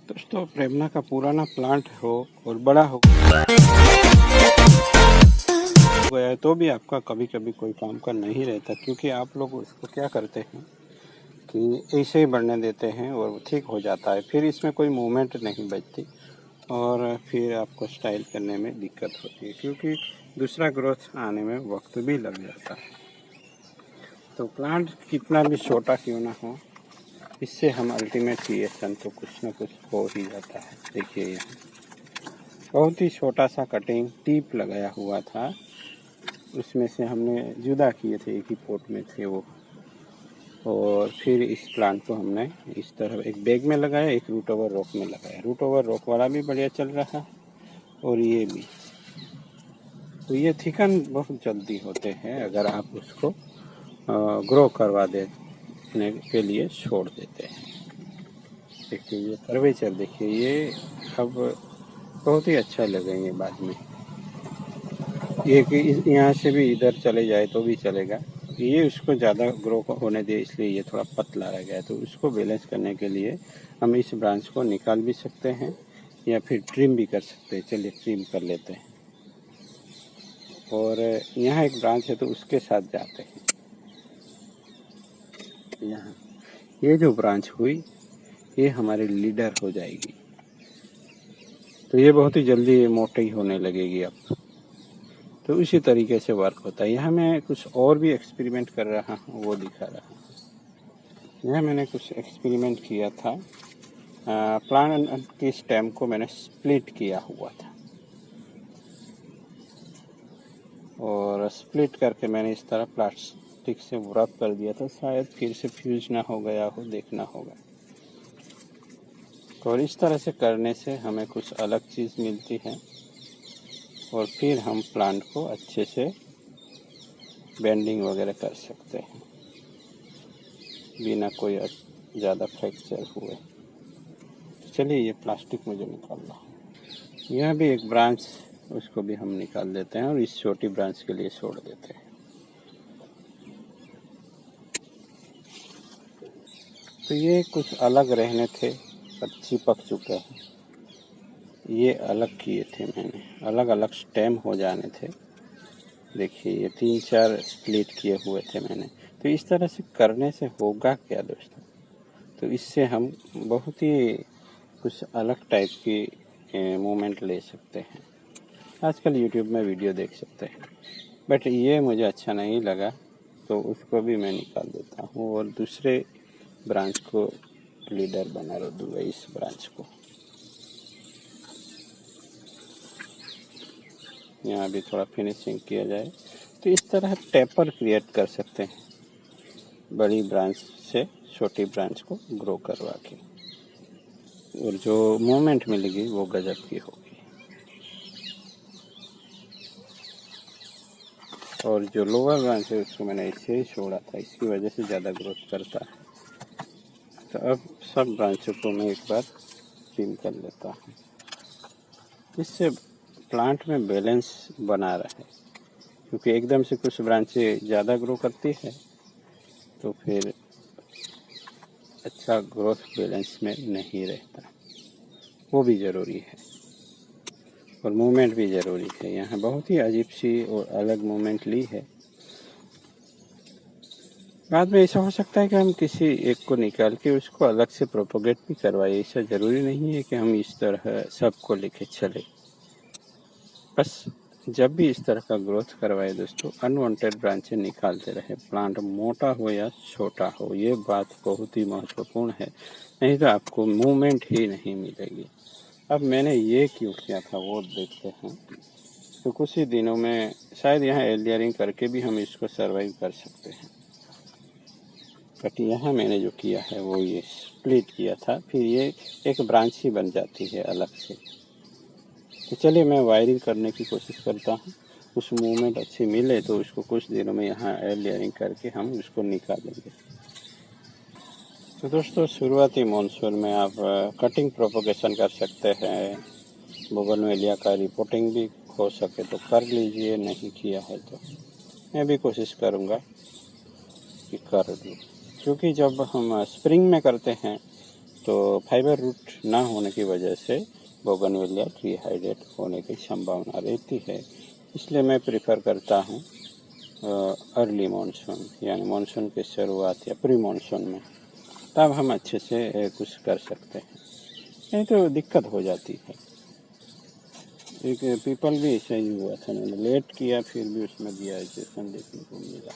दोस्तों प्रेमना का पुराना प्लांट हो और बड़ा हो गया है तो भी आपका कभी कभी कोई काम का नहीं रहता, क्योंकि आप लोग उसको क्या करते हैं कि ऐसे ही बढ़ने देते हैं और ठीक हो जाता है, फिर इसमें कोई मूवमेंट नहीं बचती और फिर आपको स्टाइल करने में दिक्कत होती है, क्योंकि दूसरा ग्रोथ आने में वक्त भी लग जाता है। तो प्लांट कितना भी छोटा क्यों ना हो, इससे हम अल्टीमेट क्रिएशन तो कुछ ना कुछ हो ही जाता है। देखिए यहाँ बहुत ही छोटा सा कटिंग टिप लगाया हुआ था, उसमें से हमने जुदा किए थे, एक ही पोट में थे वो, और फिर इस प्लांट को हमने इस तरह एक बैग में लगाया, एक रूट ओवर रॉक में लगाया। रूट ओवर रॉक वाला भी बढ़िया चल रहा है और ये भी। तो ये थिकन बहुत जल्दी होते हैं अगर आप उसको ग्रो करवा देने के लिए छोड़ देते हैं। देखिए ये कर्वेचर, देखिए ये अब बहुत ही अच्छा लगेंगे बाद में। ये कि यहाँ से भी इधर चले जाए तो भी चलेगा। ये उसको ज़्यादा ग्रो होने दे, इसलिए ये थोड़ा पतला रह गया है। तो उसको बैलेंस करने के लिए हम इस ब्रांच को निकाल भी सकते हैं या फिर ट्रिम भी कर सकते हैं। चलिए ट्रिम कर लेते हैं। और यहाँ एक ब्रांच है तो उसके साथ जाते हैं। यहाँ ये जो ब्रांच हुई ये हमारी लीडर हो जाएगी, तो ये बहुत ही जल्दी मोटी होने लगेगी अब। तो इसी तरीके से वर्क होता है। यहाँ मैं कुछ और भी एक्सपेरिमेंट कर रहा हूँ, वो दिखा रहा हूँ। यहाँ मैंने कुछ एक्सपेरिमेंट किया था। प्लांट की स्टेम को मैंने स्प्लिट किया हुआ था और स्प्लिट करके मैंने इस तरह प्लास्टिक से व्रैप कर दिया था। शायद फिर से फ्यूज ना हो गया हो, देखना होगा। और इस तरह से करने से हमें कुछ अलग चीज़ मिलती है और फिर हम प्लांट को अच्छे से बेंडिंग वगैरह कर सकते हैं बिना कोई ज़्यादा फ्रैक्चर हुए। चलिए ये प्लास्टिक मुझे निकालना है। यह भी एक ब्रांच, उसको भी हम निकाल देते हैं और इस छोटी ब्रांच के लिए छोड़ देते हैं। तो ये कुछ अलग रहने थे पर चिपक चुके हैं। ये अलग किए थे मैंने, अलग अलग स्टेम हो जाने थे। देखिए ये 3-4 स्प्लिट किए हुए थे मैंने। तो इस तरह से करने से होगा क्या दोस्तों, तो इससे हम बहुत ही कुछ अलग टाइप की मूवमेंट ले सकते हैं। आजकल यूट्यूब में वीडियो देख सकते हैं, बट ये मुझे अच्छा नहीं लगा तो उसको भी मैं निकाल देता हूँ और दूसरे ब्रांच को लीडर बना दूँगा, इस ब्रांच को। यहाँ भी थोड़ा फिनिशिंग किया जाए तो इस तरह टेपर क्रिएट कर सकते हैं, बड़ी ब्रांच से छोटी ब्रांच को ग्रो करवा के, और जो मूवमेंट मिलेगी वो गजब की होगी। और जो लोअर ब्रांच है उसको मैंने ऐसे ही छोड़ा था, इसकी वजह से ज़्यादा ग्रोथ करता है। तो अब सब ब्रांचों को मैं एक बार ट्रिम कर लेता हूँ, इससे प्लांट में बैलेंस बना रहे, क्योंकि एकदम से कुछ ब्रांचें ज़्यादा ग्रो करती है तो फिर अच्छा ग्रोथ बैलेंस में नहीं रहता। वो भी ज़रूरी है और मूवमेंट भी ज़रूरी है। यहाँ बहुत ही अजीब सी और अलग मूवमेंट ली है। बाद में ऐसा हो सकता है कि हम किसी एक को निकाल के उसको अलग से प्रोपोगेट भी करवाए। ऐसा ज़रूरी नहीं है कि हम इस तरह सबको लेके चले। बस जब भी इस तरह का ग्रोथ करवाए दोस्तों, अनवांटेड ब्रांचें निकालते रहे, प्लांट मोटा हो या छोटा हो। ये बात बहुत ही महत्वपूर्ण है, नहीं तो आपको मूवमेंट ही नहीं मिलेगी। अब मैंने ये क्यों किया था वो देखते हैं। तो कुछ ही दिनों में शायद यहाँ एलियरिंग करके भी हम इसको सर्वाइव कर सकते हैं, बट यहाँ मैंने जो किया है वो ये स्प्लिट किया था, फिर ये एक ब्रांच ही बन जाती है अलग से। तो चलिए मैं वायरिंग करने की कोशिश करता हूँ, कुछ मूवमेंट अच्छी मिले तो उसको कुछ दिनों में यहाँ एयर लेयरिंग करके हम उसको निकालेंगे। तो दोस्तों शुरुआती मानसून में आप कटिंग प्रोपोगेशन कर सकते हैं, बोगनवेलिया का रिपोर्टिंग भी हो सके तो कर लीजिए, नहीं किया है तो मैं भी कोशिश करूँगा कि कर दूँ। क्योंकि जब हम स्प्रिंग में करते हैं तो फाइबर रूट ना होने की वजह से बोगनवेलिया डिहाइड्रेट होने की संभावना रहती है। इसलिए मैं प्रेफर करता हूँ अर्ली मानसून यानी मानसून की शुरुआत या प्री मानसून में, तब हम अच्छे से कुछ कर सकते हैं, नहीं तो दिक्कत हो जाती है। एक पीपल भी ऐसा ही हुआ था, मैंने लेट किया फिर भी उसमें डिहाइड्रेशन देखने को मिला।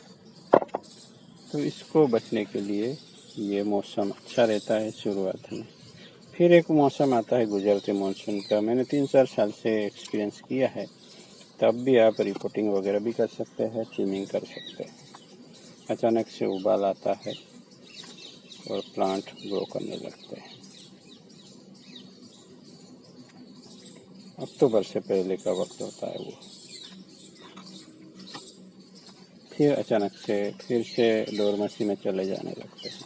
तो इसको बचने के लिए ये मौसम अच्छा रहता है शुरुआत में। फिर एक मौसम आता है गुजरते मानसून का, मैंने 3-4 साल से एक्सपीरियंस किया है। तब भी आप रिपोर्टिंग वगैरह भी कर सकते हैं, ट्रिमिंग कर सकते हैं। अचानक से उबाल आता है और प्लांट ग्रो करने लगते हैं। अक्टूबर से पहले का वक्त होता है वो। फिर अचानक से फिर से डोरमेसी में चले जाने लगते हैं।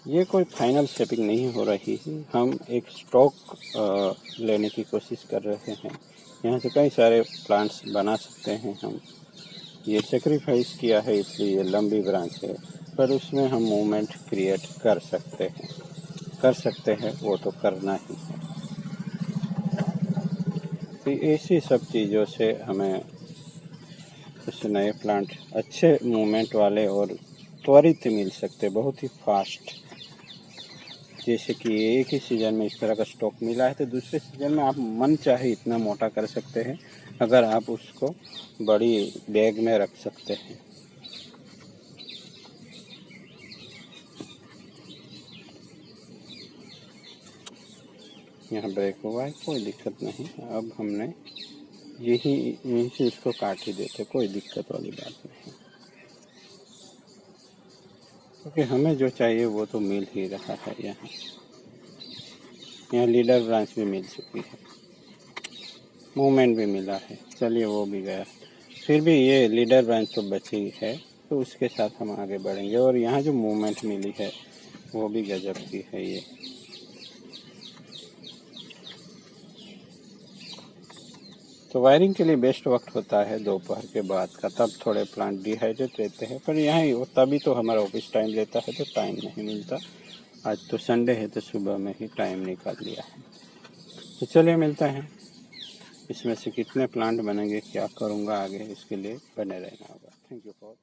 ये कोई फाइनल शेपिंग नहीं हो रही है, हम एक स्टॉक लेने की कोशिश कर रहे हैं। यहाँ से कई सारे प्लांट्स बना सकते हैं हम। ये सेक्रीफाइस किया है इसलिए ये लंबी ब्रांच है, पर उसमें हम मूवमेंट क्रिएट कर सकते हैं, वो तो करना ही है। तो ऐसी सब चीज़ों से हमें कुछ नए प्लांट अच्छे मूवमेंट वाले और त्वरित मिल सकते, बहुत ही फास्ट। जैसे कि एक ही सीज़न में इस तरह का स्टॉक मिला है तो दूसरे सीज़न में आप मन चाहे इतना मोटा कर सकते हैं, अगर आप उसको बड़ी बैग में रख सकते हैं। यहाँ ब्रेक हुआ है, कोई दिक्कत नहीं। अब हमने यहीं से इसको काट ही देते, कोई दिक्कत वाली बात नहीं, क्योंकि हमें जो चाहिए वो तो मिल ही रहा है। यहाँ लीडर ब्रांच भी मिल चुकी है, मूवमेंट भी मिला है, चलिए वो भी गया। फिर भी ये लीडर ब्रांच तो बची है, तो उसके साथ हम आगे बढ़ेंगे। और यहाँ जो मूवमेंट मिली है वो भी गजब की है। ये तो वायरिंग के लिए बेस्ट वक्त होता है दोपहर के बाद का, तब थोड़े प्लांट डिहाइड्रेट रहते हैं। पर यहाँ तभी तो हमारा ऑफिस टाइम रहता है, तो टाइम नहीं मिलता। आज तो संडे है तो सुबह में ही टाइम निकाल लिया है। तो चलिए मिलते हैं, इसमें से कितने प्लांट बनेंगे, क्या करूँगा आगे, इसके लिए बने रहना होगा। Thank you for